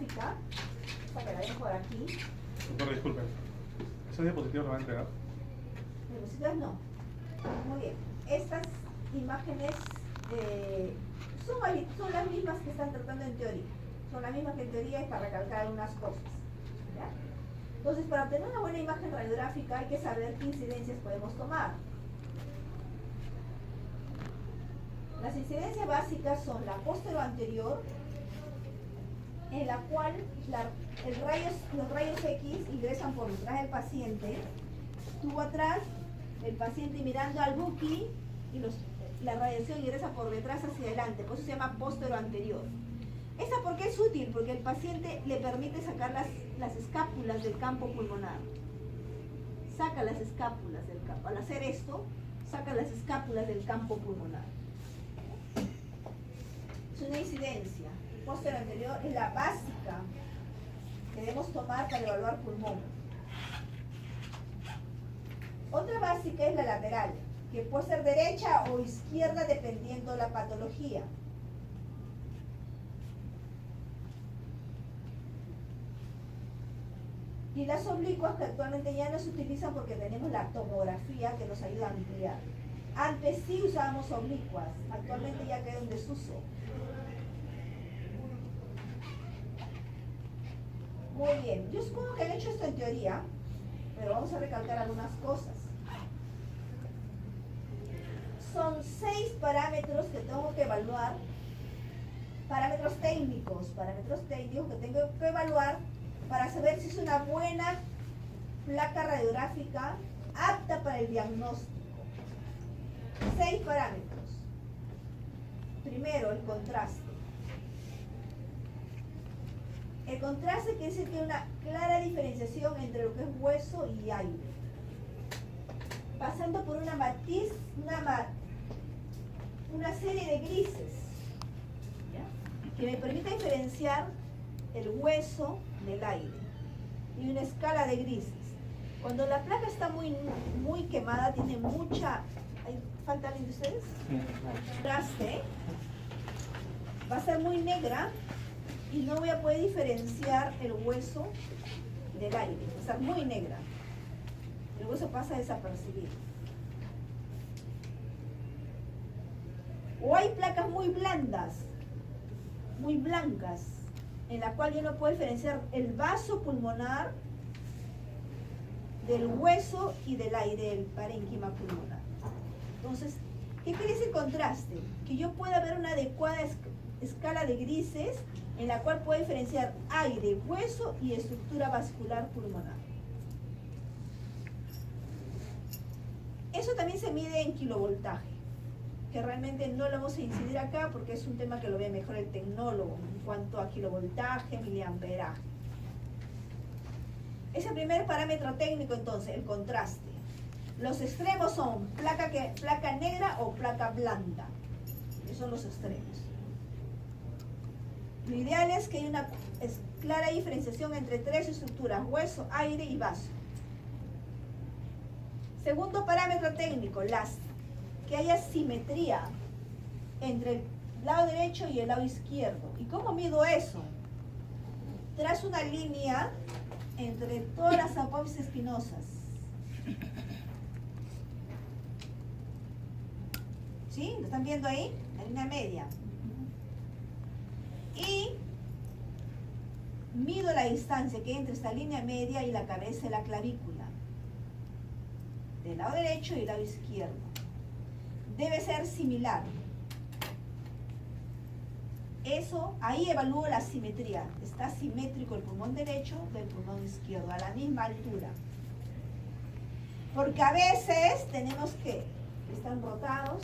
radiográfica. Esta me la dejo por aquí. Doctor, disculpe. ¿Esas diapositivas lo van a entregar? Diapositivas no. Muy bien. Estas imágenes son las mismas que están tratando en teoría. Son las mismas que en teoría es para recalcar algunas cosas. ¿Ya? Entonces, para obtener una buena imagen radiográfica hay que saber qué incidencias podemos tomar. Las incidencias básicas son la posterior-anterior, en la cual los rayos X ingresan por detrás del paciente, tubo atrás, el paciente mirando al buki y la radiación ingresa por detrás hacia adelante, por eso se llama posterior-anterior. ¿Esta por qué es útil? Porque el paciente le permite sacar las escápulas del campo pulmonar. Saca las escápulas del campo. Al hacer esto, saca las escápulas del campo pulmonar. Es una incidencia. El posterior anterior es la básica que debemos tomar para evaluar pulmón. Otra básica es la lateral, que puede ser derecha o izquierda dependiendo la patología. Y las oblicuas, que actualmente ya no se utilizan porque tenemos la tomografía que nos ayuda a ampliar. Antes sí usábamos oblicuas, actualmente ya queda en desuso. Muy bien, yo supongo que han hecho esto en teoría, pero vamos a recalcar algunas cosas. Son 6 parámetros que tengo que evaluar, parámetros técnicos que tengo que evaluar para saber si es una buena placa radiográfica apta para el diagnóstico. 6 parámetros. Primero, el contraste. El contraste quiere decir que hay una clara diferenciación entre lo que es hueso y aire. Pasando por una serie de grises, ¿ya? Que me permite diferenciar el hueso del aire. Y una escala de grises. Cuando la placa está muy quemada, tiene mucha... ¿Falta alguien de ustedes? Contraste. Va a ser muy negra y no voy a poder diferenciar el hueso del aire. Va a estar muy negra. El hueso pasa desapercibido. O hay placas muy blandas, muy blancas, en la cual yo no puedo diferenciar el vaso pulmonar del hueso y del aire, del parénquima pulmonar. Entonces, ¿qué quiere decir contraste? Que yo pueda ver una adecuada escala de grises en la cual puedo diferenciar aire, hueso y estructura vascular pulmonar. Eso también se mide en kilovoltaje, que realmente no lo vamos a incidir acá porque es un tema que lo ve mejor el tecnólogo en cuanto a kilovoltaje, miliamperaje. Es el primer parámetro técnico entonces, el contraste. Los extremos son placa negra o placa blanda. Esos son los extremos. Lo ideal es que haya una clara diferenciación entre 3 estructuras, hueso, aire y vaso. Segundo parámetro técnico, que haya simetría entre el lado derecho y el lado izquierdo. ¿Y cómo mido eso? Trazo una línea entre todas las apófisis espinosas. ¿Sí? ¿Lo están viendo ahí? La línea media. Y mido la distancia que hay entre esta línea media y la cabeza de la clavícula. Del lado derecho y del lado izquierdo. Debe ser similar. Eso, ahí evalúo la simetría. Está simétrico el pulmón derecho del pulmón izquierdo, a la misma altura. Porque a veces tenemos que están rotados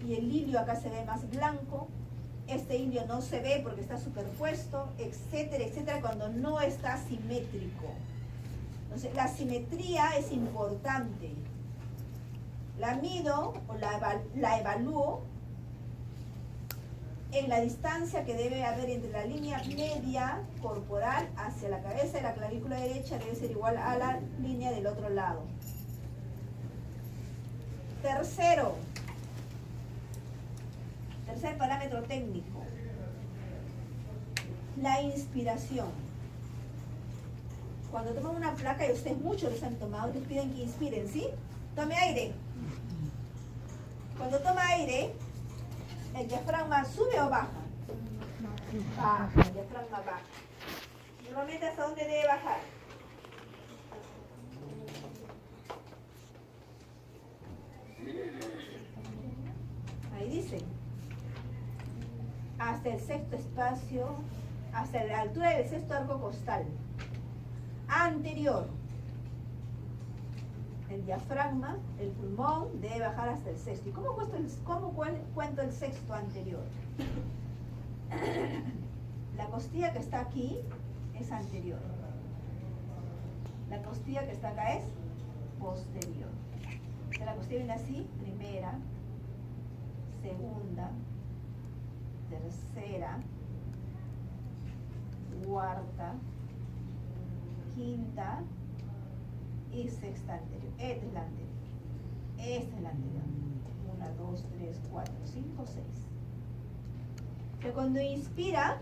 y el hilio acá se ve más blanco, este hilio no se ve porque está superpuesto, etcétera, etcétera, cuando no está simétrico. Entonces, la simetría es importante. La mido o la evalúo en la distancia que debe haber entre la línea media corporal hacia la cabeza de la clavícula derecha, debe ser igual a la línea del otro lado. Tercer parámetro técnico. La inspiración. Cuando toman una placa, y ustedes muchos les han tomado, les piden que inspiren, ¿sí? Tome aire. Cuando toma aire, ¿el diafragma sube o baja? Baja, el diafragma baja. Normalmente, ¿hasta dónde debe bajar? Ahí dice. Hasta el sexto espacio, hasta la altura del sexto arco costal. Anterior. El diafragma, el pulmón, debe bajar hasta el sexto. ¿Y cómo cuento el sexto anterior? La costilla que está aquí es anterior. La costilla que está acá es posterior. Entonces, la costilla viene así, primera, segunda, tercera, cuarta, quinta y sexta anterior. Esta es la anterior. Esta es la anterior. 1, 2, 3, 4, 5, 6. Pero cuando inspira,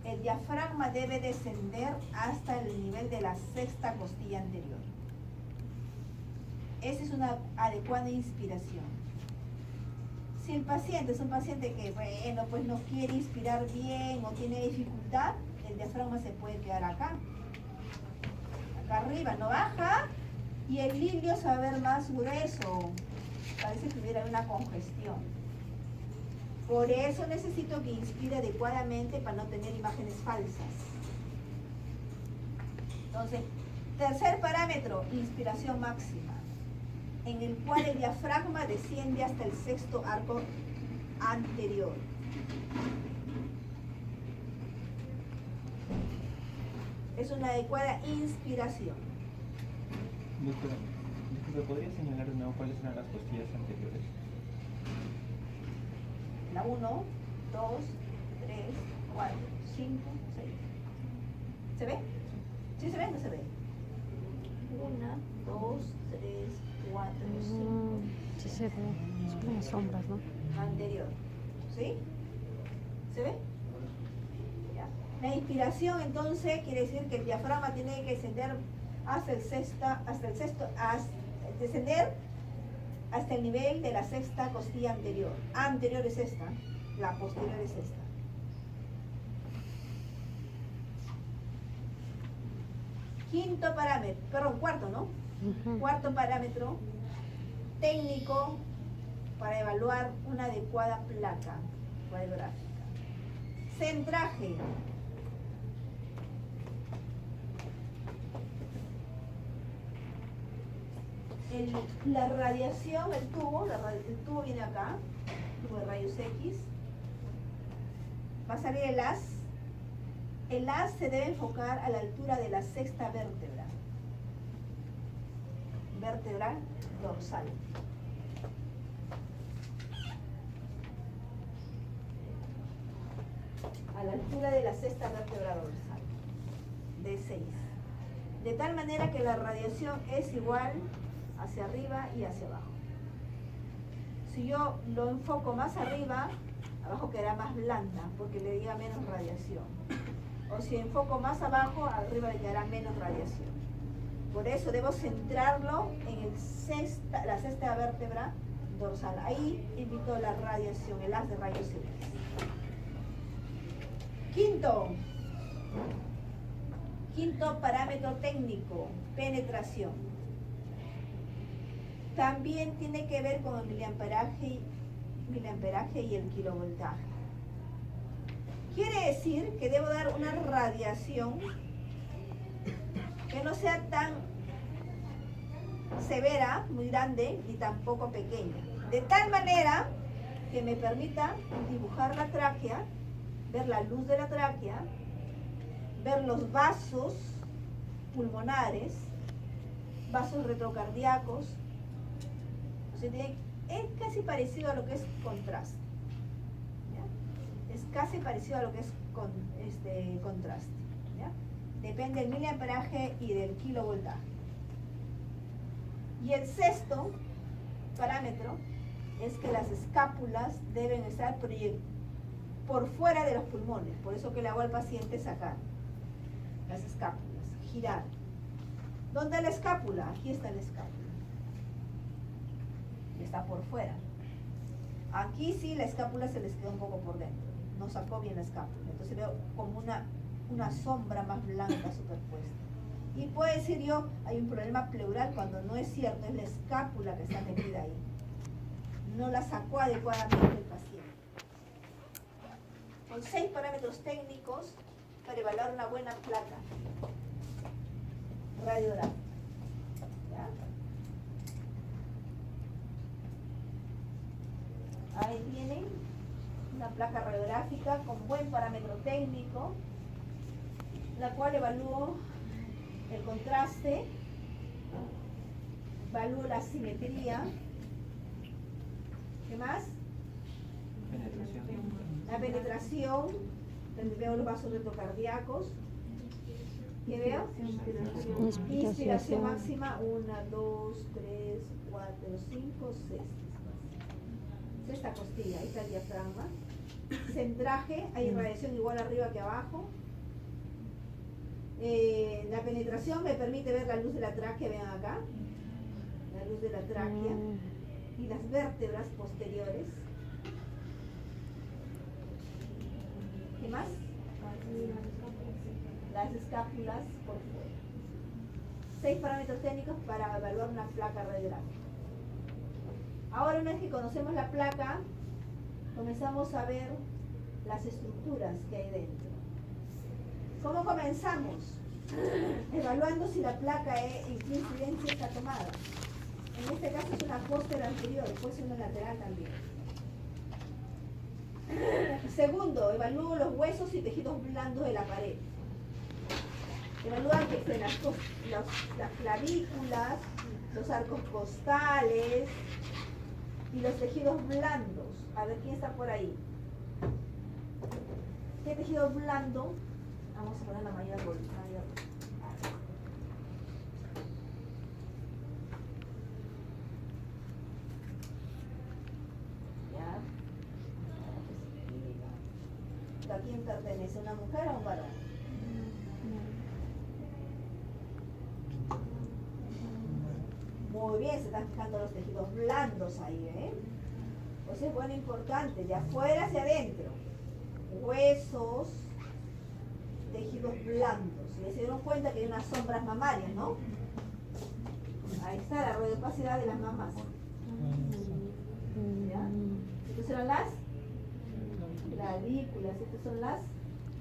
el diafragma debe descender hasta el nivel de la sexta costilla anterior. Esa es una adecuada inspiración. Si el paciente es un paciente que, bueno, pues no quiere inspirar bien o tiene dificultad, el diafragma se puede quedar acá. Acá arriba, no baja, y el ilio se va a ver más grueso. Parece que hubiera una congestión. Por eso necesito que inspire adecuadamente para no tener imágenes falsas. Entonces, tercer parámetro, inspiración máxima, en el cual el diafragma desciende hasta el sexto arco anterior. Es una adecuada inspiración. Doctora, ¿me podría señalar de nuevo cuáles eran las costillas anteriores? La 1, 2, 3, 4, 5, 6. ¿Se ve? ¿Sí se ve o no se ve? 1, 2, 3, 4, 5. Sí se ve, son como sombras, ¿no? Anterior. ¿Sí? ¿Se ve? Ya. La inspiración entonces quiere decir que el diafragma tiene que descender descender hasta el nivel de la sexta costilla anterior. Anterior es esta, la posterior es esta. Quinto parámetro, perdón, cuarto, ¿no? Cuarto parámetro técnico para evaluar una adecuada placa radiográfica. Centraje. La radiación, el tubo viene acá, tubo de rayos X. Va a salir el haz. El haz se debe enfocar a la altura de la sexta vértebra. Vértebra dorsal. A la altura de la sexta vértebra dorsal. De 6. De tal manera que la radiación es igual hacia arriba y hacia abajo. Si yo lo enfoco más arriba, abajo quedará más blanda porque le diga menos radiación. O si enfoco más abajo, arriba le quedará menos radiación. Por eso debo centrarlo en la sexta vértebra dorsal. Ahí invito la radiación, el haz de rayos X. Quinto parámetro técnico, penetración. También tiene que ver con el miliamperaje y el kilovoltaje. Quiere decir que debo dar una radiación que no sea tan severa, muy grande, ni tampoco pequeña. De tal manera que me permita dibujar la tráquea, ver la luz de la tráquea, ver los vasos pulmonares, vasos retrocardíacos. Es casi parecido a lo que es contraste. ¿Ya? Es casi parecido a lo que es contraste. ¿Ya? Depende del miliamperaje y del kilovoltaje. Y el sexto parámetro es que las escápulas deben estar por fuera de los pulmones. Por eso que le hago al paciente sacar las escápulas, girar. ¿Dónde la escápula? Aquí está la escápula. Y está por fuera. Aquí sí la escápula se les quedó un poco por dentro. No sacó bien la escápula. Entonces veo como una sombra más blanca superpuesta. Y puede decir yo, hay un problema pleural cuando no es cierto, es la escápula que está metida ahí. No la sacó adecuadamente el paciente. Con 6 parámetros técnicos para evaluar una buena placa radiográfica. ¿Ya? Ahí tienen una placa radiográfica con buen parámetro técnico, la cual evalúo el contraste, evalúo la simetría. ¿Qué más? La penetración, donde veo los vasos retrocardíacos. ¿Qué veo? Inspiración máxima, 1, 2, 3, 4, 5, 6. Sexta costilla, ahí está el diafragma. Centraje, hay radiación igual arriba que abajo. La penetración me permite ver la luz de la tráquea, vean acá. La luz de la tráquea. Y las vértebras posteriores. ¿Qué más? Las escápulas por fuera. 6 parámetros técnicos para evaluar una placa radiográfica. Ahora, una vez que conocemos la placa, comenzamos a ver las estructuras que hay dentro. ¿Cómo comenzamos? Evaluando si la placa en qué incidencia está tomada. En este caso es una póster anterior, puede ser una lateral también. Segundo, evalúo los huesos y tejidos blandos de la pared. Evalúan que estén las clavículas, los arcos costales y los tejidos blandos. A ver quién está por ahí. ¿Qué tejido blando? Vamos a poner la mayor. ¿A quién pertenece? ¿Una mujer o un varón? Muy bien, se están fijando los tejidos blandos ahí, ¿eh? Pues es bueno, importante, de afuera hacia adentro. Huesos, tejidos blandos. Y se dieron cuenta que hay unas sombras mamarias, ¿no? Ahí está la radiopacidad de las mamas. ¿Ya? Estas eran las clavículas, estas son las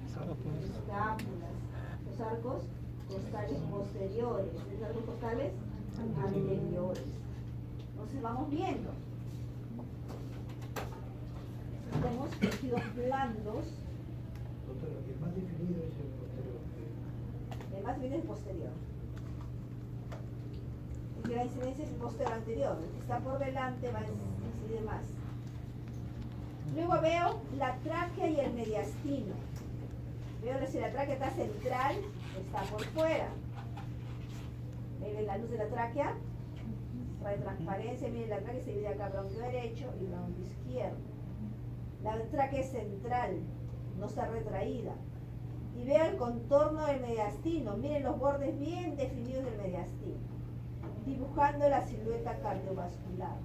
escápulas, los arcos costales posteriores, los arcos costales anteriores. Entonces vamos viendo. Tenemos tejidos blandos. Doctora, el más definido es el posterior. El más definido es el posterior. Y la incidencia es el posterior anterior. El que está por delante va a incidir más. Luego veo la tráquea y el mediastino. Veo si la tráquea está central, está por fuera. ¿Ven la luz de la tráquea? Trae transparencia. Miren, la tráquea se divide acá, bronquio derecho y bronquio izquierdo. La tráquea es central, no está retraída. Y veo el contorno del mediastino. Miren los bordes bien definidos del mediastino, dibujando la silueta cardiovascular.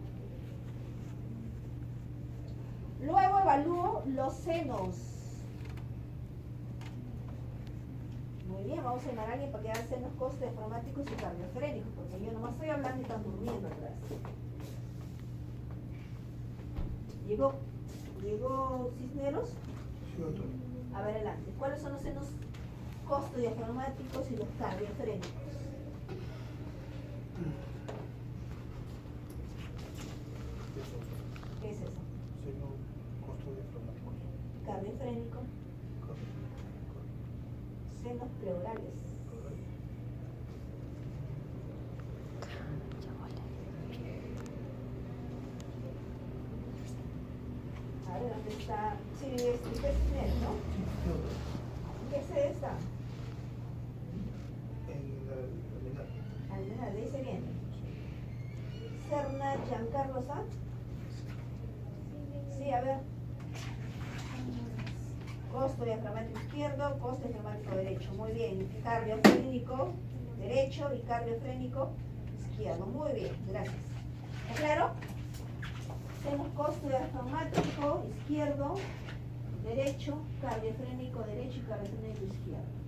Luego evalúo los senos. Muy bien, vamos a llamar a alguien para que haga senos costodiafragmáticos y cardiofrénicos, porque yo nomás estoy hablando y están durmiendo atrás. ¿Llegó Cisneros? Sí, doctor. A ver, adelante. ¿Cuáles son los senos costodiafragmáticos y los cardiofrénicos? ¿Qué es eso? Seno costodiafragmático. Cardiofrénico. Senos pleurales. A ver, ¿dónde está? Sí, es Cisneros, ¿no? Sí, doctor. ¿Qué sede está? En la Almenara, le dice bien. Serna Giancarlo Sanz. Sí, a ver. costo diafragmático izquierdo, costo diafragmático derecho. Muy bien. Cardiofrénico derecho y cardiofrénico izquierdo. Muy bien, gracias. ¿Está claro? Tenemos costo diafragmático izquierdo, derecho, cardiofrénico derecho y cardiofrénico izquierdo.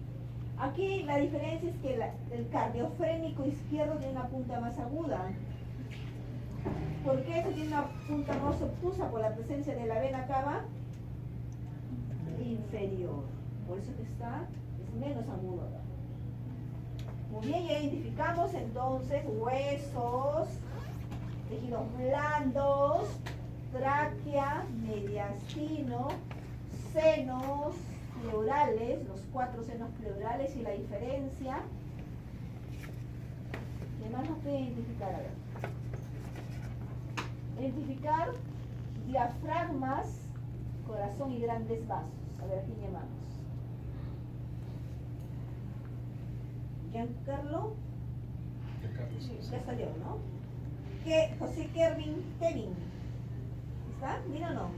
Aquí la diferencia es que el cardiofrénico izquierdo tiene una punta más aguda. ¿Por qué este tiene una punta más obtusa? Por la presencia de la vena cava inferior. Por eso que es menos agudo. Muy bien, ya identificamos entonces huesos, tejidos blandos, tráquea, mediastino, senos pleurales, los 4 senos pleurales y la diferencia. ¿Qué más nos puede identificar? A ver. Identificar diafragmas, corazón y grandes vasos. A ver, ¿a quién llamamos? Giancarlo. Sí, ya salió, ¿no? ¿Qué? José Kevin. ¿Está? ¿Mira o no?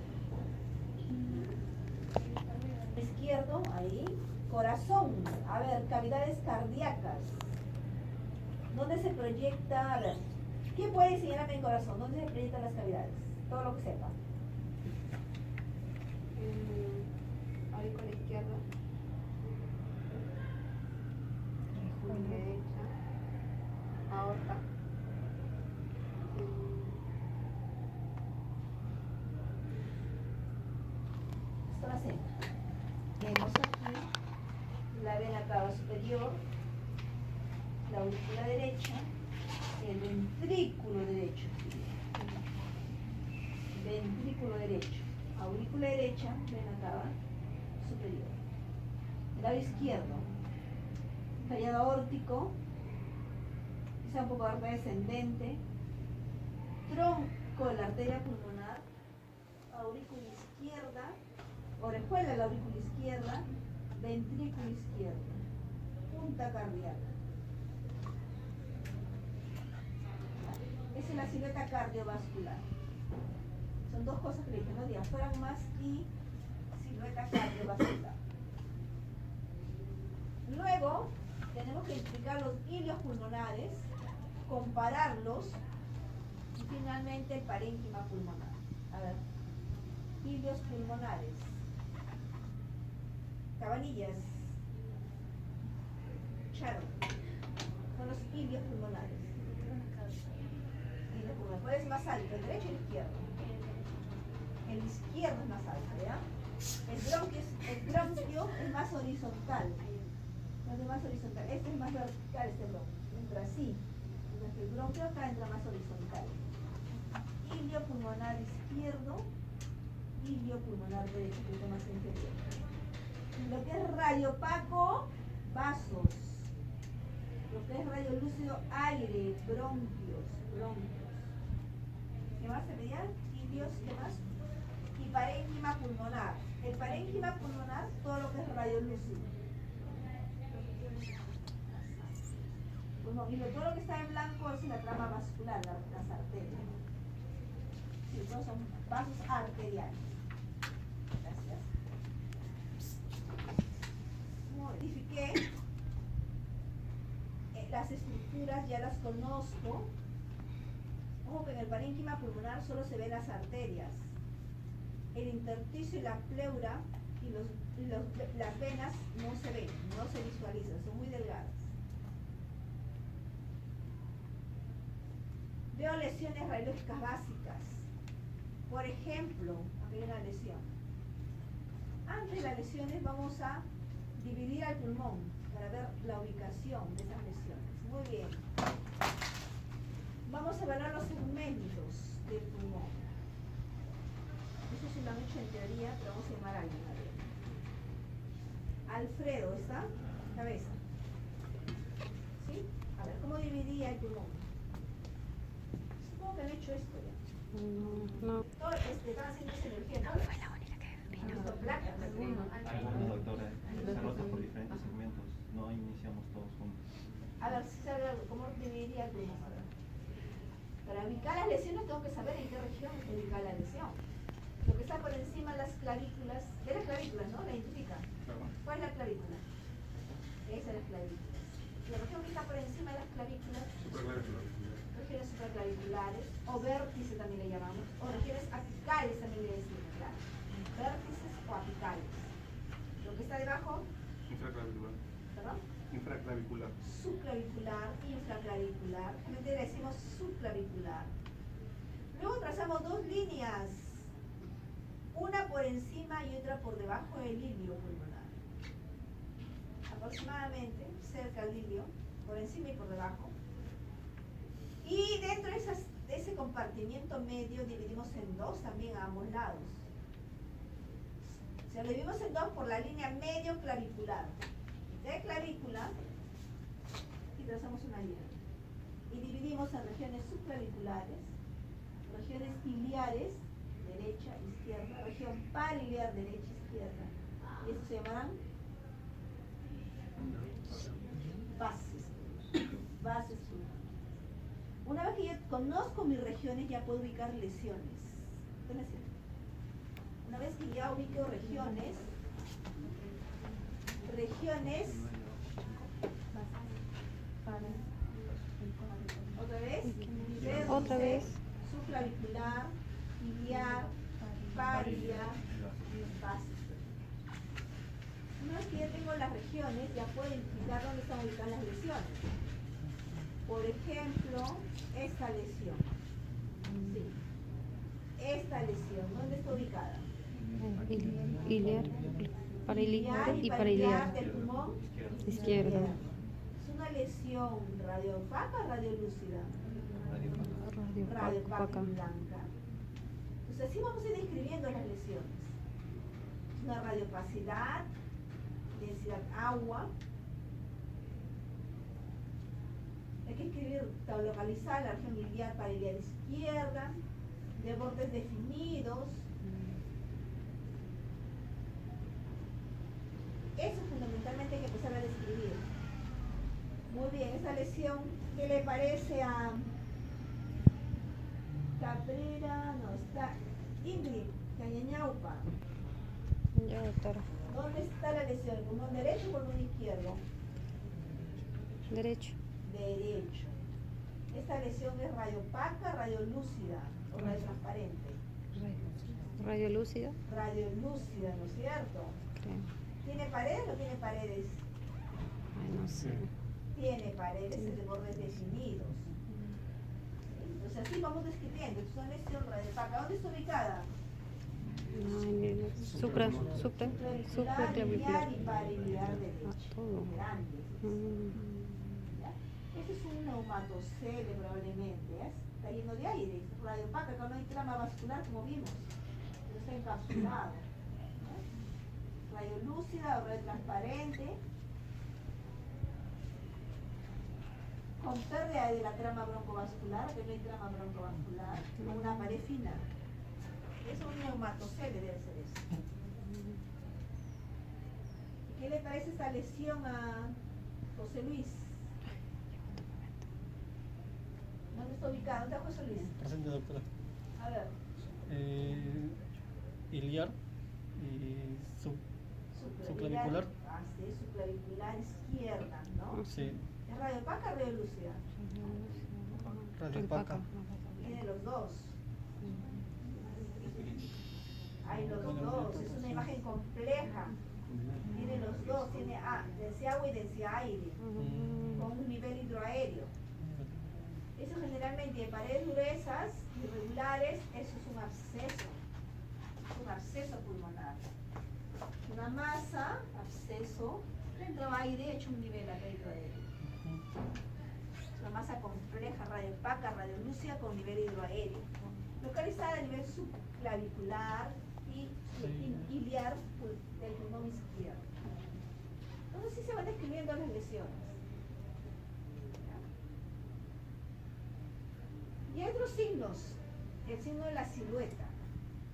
Izquierdo, ahí. Corazón. A ver, cavidades cardíacas. ¿Dónde se proyecta? A ver. ¿Quién puede señalarme en corazón? ¿Dónde se proyectan las cavidades? Todo lo que sepa. Aurícula izquierda. Derecha. Aorta. Esto va a ser. Tenemos aquí la vena cava superior, la aurícula derecha, el ventrículo derecho. Ventrículo derecho. Aurícula derecha, vena cava superior. El lado izquierdo, callado aórtico, quizá un poco de arteria descendente, tronco de la arteria pulmonar, aurícula izquierda, orejuela de la aurícula izquierda, ventrículo izquierdo, punta cardíaca. Esa es la silueta cardiovascular. Son dos cosas que le dije, ¿no? Diafragmas y silueta cardiovascular. Luego, tenemos que identificar los ilios pulmonares, compararlos y finalmente el parénquima pulmonar. A ver, ilios pulmonares. Cabanillas. Charo. Son los ilios pulmonares. Ilios pulmonares. ¿Cuál es más alto? ¿El derecho o el izquierdo? El izquierdo es más alto, ¿ya? El bronquio es más horizontal. No es más horizontal. Este es más vertical, este bronquio. Entra así. Mientras que el bronquio acá entra más horizontal. Ilio pulmonar izquierdo, ilio pulmonar derecho, que es más inferior. Lo que es rayo opaco, vasos. Lo que es rayo lúcido, aire, bronquios. ¿Qué más se veía? Ilios, ¿qué más? Y parénquima pulmonar. El parénquima pulmonar, todo lo que es rayo lúcido. Bueno, y todo lo que está en blanco es la trama vascular, las arterias. Sí, todos son vasos arteriales. Gracias. Modifiqué. Las estructuras ya las conozco. Ojo que en el parénquima pulmonar solo se ven las arterias. El intersticio y la pleura y las venas no se ven, no se visualizan, son muy delgadas. Veo lesiones radiológicas básicas. Por ejemplo, aquí hay una lesión. Antes de las lesiones vamos a dividir al pulmón para ver la ubicación de esas lesiones. Muy bien. Vamos a evaluar los segmentos del pulmón. Eso sí lo han hecho en teoría, pero vamos a llamar a alguien. Alfredo, ¿está? Cabeza. ¿Sí? A ver, ¿cómo dividía el pulmón? Supongo que han hecho esto ya. No. Todo, están haciendo cirugía. No fue la única que vino. Placas. Algunos doctores se rotan por diferentes segmentos, no iniciamos todos juntos. A ver, si sabe algo, ¿cómo dividiría el pulmón? A ver. Para ubicar las lesiones tengo que saber en qué región está ubicada la lesión. Lo que está por encima de las clavículas, de las clavículas, ¿no? La identifica. Claro. ¿Cuál es la clavícula? Esa es la clavícula. La región que está por encima de las clavículas, Supraclavicular. regiones supraclaviculares, o vértice también le llamamos, o regiones apicales también le decimos, claro. Vértices o apicales. Lo que está debajo, Infraclavicular. perdón, Infraclavicular. subclavicular, infraclavicular, realmente le decimos subclavicular. Luego trazamos dos líneas, una por encima y otra por debajo del ilio pulmonar. Aproximadamente cerca del ilio, por encima y por debajo. Y dentro de ese compartimiento medio dividimos en dos también a ambos lados. O sea, lo dividimos en dos por la línea medio clavicular. De clavícula, y trazamos una línea. Y dividimos en regiones subclaviculares, regiones iliares, derecha, izquierda, región pariliar, derecha, izquierda. Y estos se llamarán bases. Bases pulmonares. Una vez que ya conozco mis regiones, ya puedo ubicar lesiones. ¿Qué me sirve? Una vez que ya ubico regiones, otra vez, Otra vez. subclavicular, iliar, pariliar, bases. Una vez que ya tengo las regiones, ya puedo identificar dónde están ubicadas las lesiones. Por ejemplo, esta lesión. Sí. Esta lesión, ¿dónde está ubicada? Iliar, pariliar y Iliar pariliar. del pulmón Izquierdo. Es una lesión radiopaca o radiolúcida. Radio Radiopaca Paca. blanca. Entonces así vamos a ir describiendo las lesiones. Una radiopacidad, densidad agua. Hay que escribir, localizar la región iliar pariliar izquierda, de bordes definidos. Eso fundamentalmente hay que empezar a describir. Muy bien, esa lesión, ¿qué le parece a Cabrera? No, está Ingrid, Cañañaupa. Ya, doctora. ¿Dónde está la lesión? ¿El pulmón derecho o el pulmón izquierdo? Derecho. Derecho. Esta lesión es radiopaca, radiolúcida o radiotransparente. Radio lúcida. Radiolúcida, ¿no es cierto? Creo. ¿Tiene paredes o no tiene paredes? Ay, no sé. Tiene paredes de bordes definidos. Entonces así vamos describiendo. Es una lesión radiopaca. ¿Dónde está ubicada? No, en el Supraclavicular, supraclavicular. iliar y pariliar derecho. Ah, todo. Grandes. ¿Ya? Ese es un neumatocele probablemente. ¿eh? Está lleno de aire. Es radiopaca, que no hay trama vascular como vimos. Pero está encapsulado. Radiolúcida o radiotransparente, con pérdida de la trama broncovascular, que no hay trama broncovascular, con una pared fina. Es un neumatocele, debe ser eso. ¿Qué le parece esta lesión a José Luis? ¿Dónde está ubicado? ¿Dónde está José Luis? Presente, doctora. A ver. Iliar y subclavicular. Ah, sí, subclavicular izquierda, ¿no? Sí, ¿Es radiopaca o radiolúcida? radiopaca. Tiene los dos. Hay los dos, es una imagen compleja. Tiene los dos, tiene densidad agua y densidad aire, con un nivel hidroaéreo. Eso generalmente de paredes gruesas, irregulares, eso es un absceso pulmonar. Una masa, absceso, dentro aire hecho un nivel acá hidroaéreo. Una masa compleja, radiopaca, radiolúcida con nivel hidroaéreo. Localizada a nivel subclavicular y iliar del pulmón izquierdo. Entonces sí se van describiendo las lesiones. ¿Ya? Y hay otros signos. El signo de la silueta.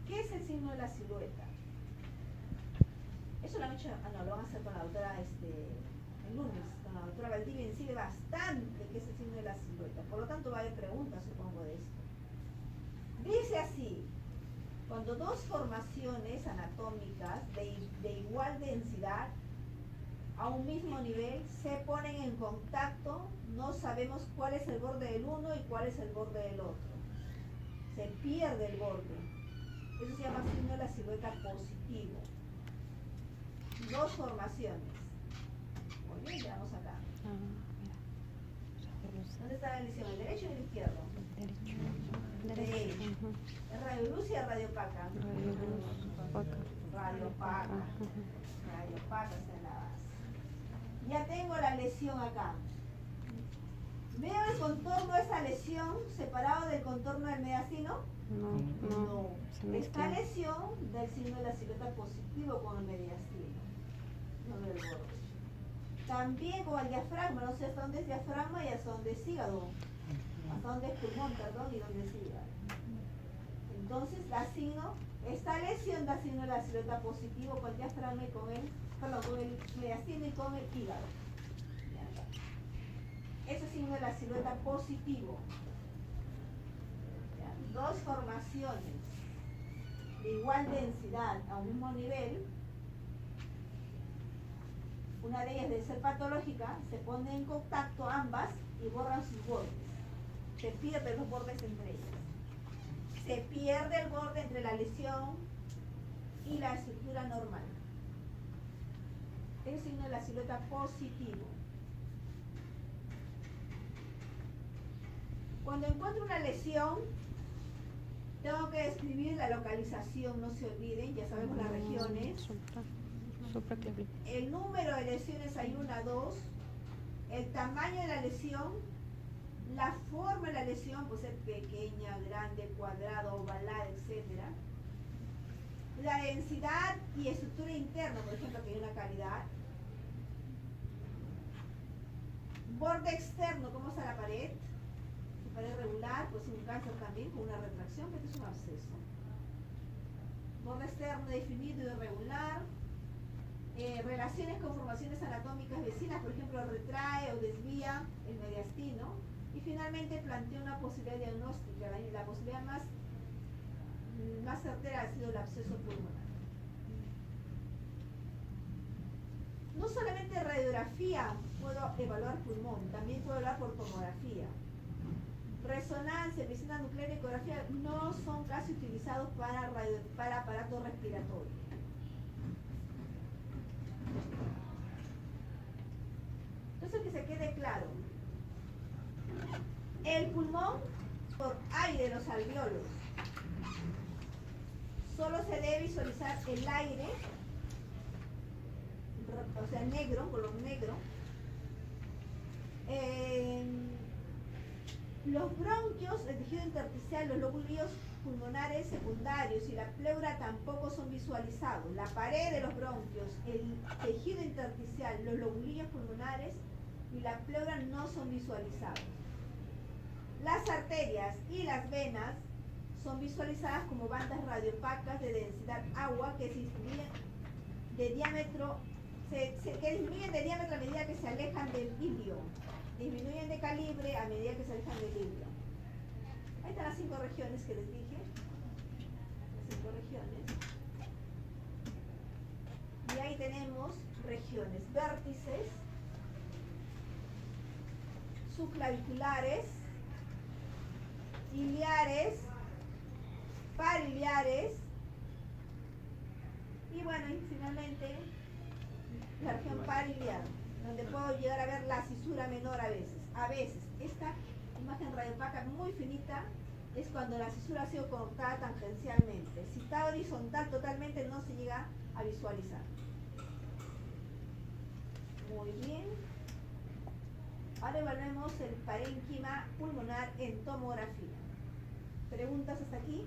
¿Qué es el signo de la silueta? Eso lo han hecho, lo van a hacer con la doctora el lunes, con la doctora Valdivia, incide bastante qué es el signo de la silueta. Por lo tanto va a haber preguntas, supongo, de esto. Dice así: Cuando dos formaciones anatómicas de igual densidad a un mismo nivel se ponen en contacto, no sabemos cuál es el borde del uno y cuál es el borde del otro. Se pierde el borde. Eso se llama signo de la silueta positivo. Dos formaciones. Muy bien, veamos acá. Ah, mira. ¿Dónde está la lesión? ¿El derecho o el izquierdo? Derecho. Derecho. Ujú. ¿Es radio luz y es radio opaca? Radio luz, opaca. Radio opaca. Ajá. Radio opaca está en la base. Ya tengo la lesión acá. ¿Veo el contorno de esa lesión separado del contorno del mediastino? No. Se me Esta escapa. lesión del signo de la silueta positivo con el mediastino. No veo el borde. También con el diafragma, no sé hasta dónde es diafragma y hasta dónde es hígado. Hasta dónde es pulmón, perdón, y dónde es hígado. Entonces, esta lesión da signo de la silueta positivo con el diafragma y con el mediastino y con el hígado. Ese es signo de la silueta positivo. ¿Ya? Dos formaciones de igual densidad a un mismo nivel, una de ellas debe ser patológica, se ponen en contacto ambas y borran sus bordes. Se pierden los bordes entre ellas. Se pierde el borde entre la lesión y la estructura normal. Es el signo de la silueta positivo. Cuando encuentro una lesión, tengo que describir la localización, no se olviden, ya sabemos las regiones. Supraclavícular. El número de lesiones hay 1, 2, el tamaño de la lesión, la forma de la lesión, puede ser pequeña, grande, cuadrada, ovalada, etc. La densidad y estructura interna, por ejemplo, que hay una cavidad. Borde externo, ¿cómo está la pared? Pared regular, pues un cáncer también con una retracción, que es un absceso. Borde externo definido y irregular. Relaciones con formaciones anatómicas vecinas, por ejemplo, retrae o desvía el mediastino. Y finalmente plantea una posibilidad diagnóstica. La posibilidad más certera ha sido el absceso pulmonar. No solamente radiografía puedo evaluar pulmón, también puedo evaluar por tomografía. Resonancia, medicina nuclear y ecografía no son casi utilizados para aparato respiratorio. Entonces, que se quede claro. El pulmón por aire de los alveolos. Solo se debe visualizar el aire, o sea, negro, color negro. Los bronquios, el tejido intersticial, los lóbulos pulmonares secundarios y la pleura tampoco son visualizados. La pared de los bronquios, el tejido intersticial, los lóbulos pulmonares y la pleura no son visualizados. Las arterias y las venas son visualizadas como bandas radiopacas de densidad agua que se disminuyen de diámetro, disminuyen de diámetro a medida que se alejan del ilio. Disminuyen de calibre a medida que se alejan del ilio. Ahí están las 5 regiones que les dije. Las 5 regiones. Y ahí tenemos regiones vértices, subclaviculares, iliares, pariliares y bueno, y finalmente la región pariliar, donde puedo llegar a ver la cisura menor a veces. A veces, esta imagen radiopaca muy finita es cuando la cisura ha sido cortada tangencialmente. Si está horizontal totalmente no se llega a visualizar. Muy bien. Ahora evaluemos el parénquima pulmonar en tomografía. ¿Preguntas hasta aquí?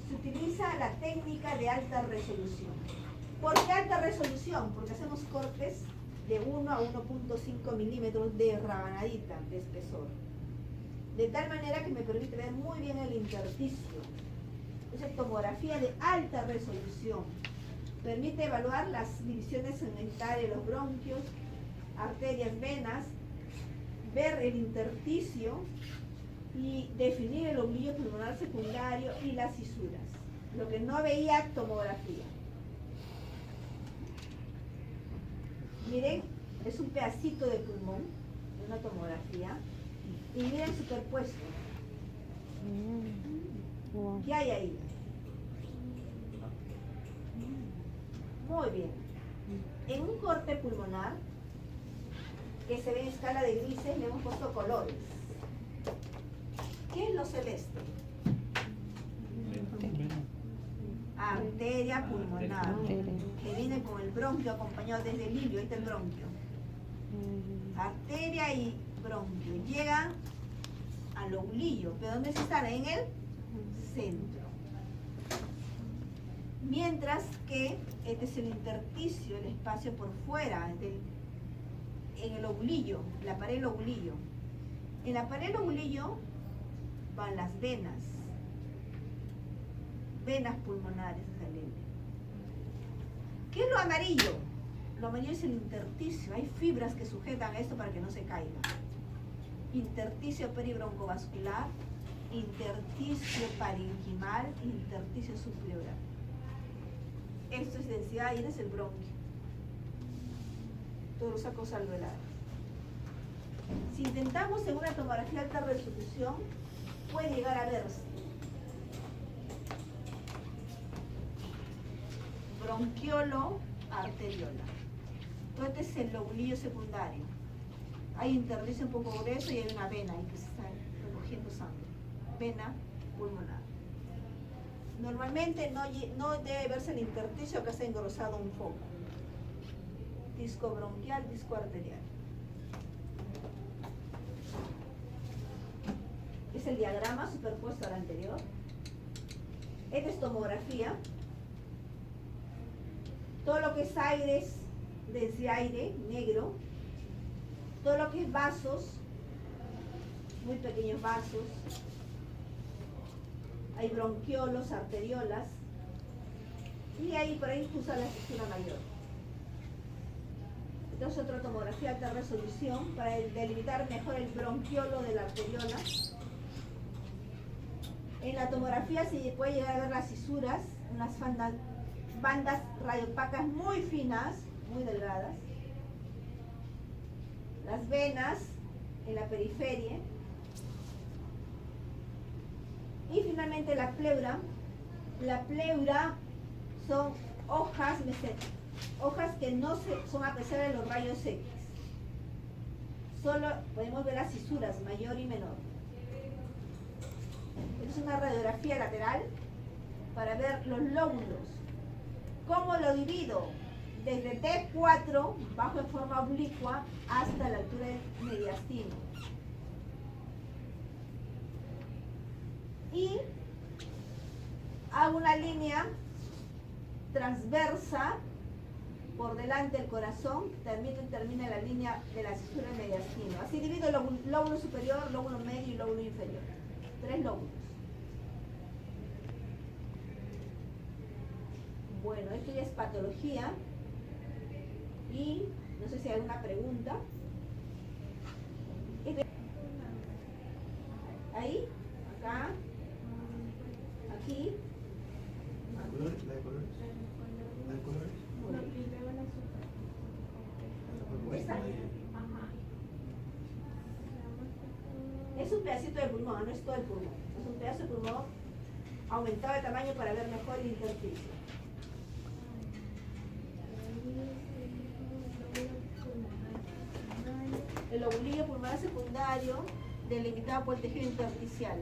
Se utiliza la técnica de alta resolución. ¿Por qué alta resolución? Porque hacemos cortes de 1 a 1.5 milímetros de rabanadita de espesor. De tal manera que me permite ver muy bien el intersticio. Entonces, tomografía de alta resolución. Permite evaluar las divisiones segmentales de los bronquios, arterias, venas, ver el intersticio, y definir el oblillo pulmonar secundario y las fisuras, lo que no veía tomografía. Miren, es un pedacito de pulmón, de una tomografía, y miren superpuesto. Wow. ¿Qué hay ahí? Muy bien. En un corte pulmonar, que se ve en escala de grises, le hemos puesto colores. ¿Qué es lo celeste? Arteria pulmonar, Arteria. que viene con el bronquio acompañado desde el hilio, ahí está el bronquio. Arteria y bronquio llegan al oblillo, pero ¿dónde están? En el centro. Mientras que este es el intersticio, el espacio por fuera, en el oblillo, la pared del oblillo. En la pared del oblillo van las venas pulmonares, Jalele. ¿Qué es lo amarillo? Lo amarillo es el intersticio, hay fibras que sujetan a esto para que no se caiga. Intersticio peribroncovascular, intersticio parenquimal, intersticio subpleural. Esto es densidad y es el bronquio. Todos los sacos alveolares. Si intentamos en una tomografía de alta resolución, puede llegar a verse bronquiolo arteriola. Todo este es el oblillo secundario. Hay intersticio un poco grueso y hay una vena ahí que se está recogiendo sangre. Vena pulmonar. Normalmente no debe verse el intersticio, que está engrosado un poco. Disco bronquial, disco arterial. Es el diagrama superpuesto al anterior. Esta es tomografía. Todo lo que es aire, desde aire, negro. Todo lo que es vasos, muy pequeños vasos. Hay bronquiolos, arteriolas. Y ahí por ahí usa la fisura mayor. Entonces otra tomografía de alta resolución para delimitar mejor el bronquiolo de la arteriola. En la tomografía se puede llegar a ver las fisuras, unas bandas radiopacas muy finas, muy delgadas. Las venas en la periferia. Y finalmente la pleura. La pleura son hojas que no son a pesar de los rayos X. Solo podemos ver las fisuras, mayor y menor. Es una radiografía lateral para ver los lóbulos. ¿Cómo lo divido? Desde T4, bajo en forma oblicua, hasta la altura del mediastino. Y hago una línea transversa por delante del corazón, termina la línea de la fisura del mediastino. Así divido el lóbulo superior, lóbulo medio y lóbulo inferior. 3 lóbulos. Bueno, esto ya es patología. Y no sé si hay alguna pregunta. Ahí, acá, aquí. ¿La de colores? ¿La de colores? ¿La de colores? ¿Esta? Es un pedacito de pulmón, no es todo el pulmón. Es un pedazo de pulmón aumentado de tamaño para ver mejor el intersticio. El oblillo pulmonar secundario delimitado por el tejido intersticial.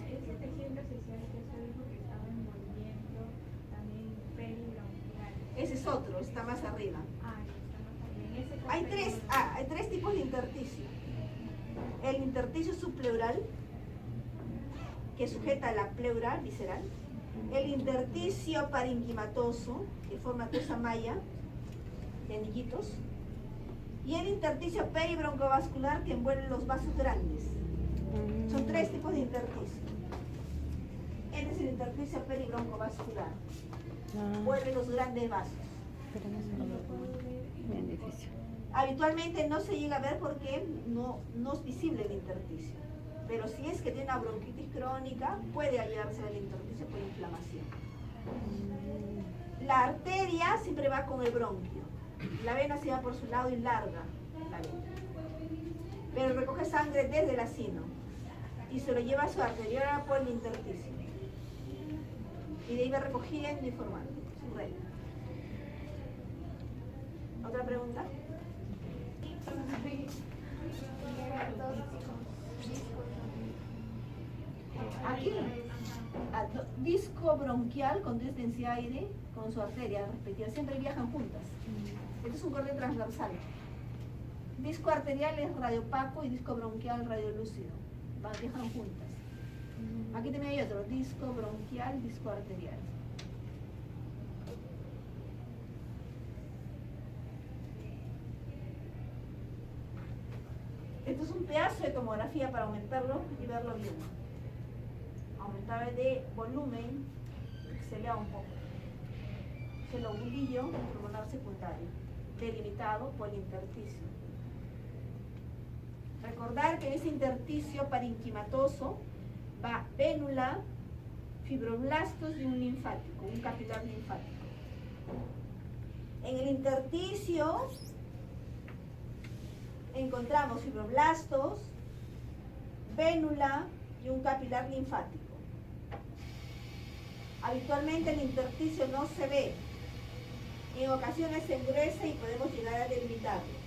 Ese tejido intersticial que usted dijo que estaba envolviendo también peribronquial. Ese es otro, está más arriba. Está más bien. Hay tres tipos de intersticio. El intersticio subpleural, que sujeta la pleura visceral. El intersticio parenquimatoso, que forma toda esa malla de anillitos. Y el intersticio peribroncovascular, que envuelve los vasos grandes. Son 3 tipos de intersticio. Este es el intersticio peribroncovascular. Envuelve los grandes vasos. Pero no se lo veo bien difícil. Habitualmente no se llega a ver porque no es visible el intersticio. Pero si es que tiene una bronquitis crónica, puede hallarse el intersticio por inflamación. La arteria siempre va con el bronquio. La vena se va por su lado y larga la vena. Pero recoge sangre desde el sino y se lo lleva a su arteriola por el intersticio. Y de ahí va recogiendo y formando su red. ¿Otra pregunta? Aquí, disco bronquial con desdensidad de aire con su arteria respectiva, siempre viajan juntas. Este es un corte transversal. Disco arterial es radiopaco y disco bronquial radiolúcido. Viajan juntas. Aquí también hay otro, disco bronquial, disco arterial. Esto es un pedazo de tomografía para aumentarlo y verlo bien. Aumentar de volumen, se vea un poco. Es el lobulillo pulmonar secundario, delimitado por el intersticio. Recordar que en ese intersticio parenquimatoso va vénula, fibroblastos y un linfático, un capilar linfático. En el intersticio encontramos fibroblastos, vénula y un capilar linfático. Habitualmente el intersticio no se ve. En ocasiones se engruesa y podemos llegar a delimitarlo.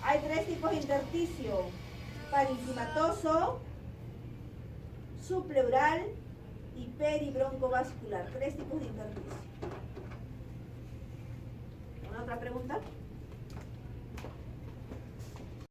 Hay tres tipos de intersticio: parenquimatoso, subpleural y peribroncovascular. Tres tipos de intersticio. ¿Una otra pregunta?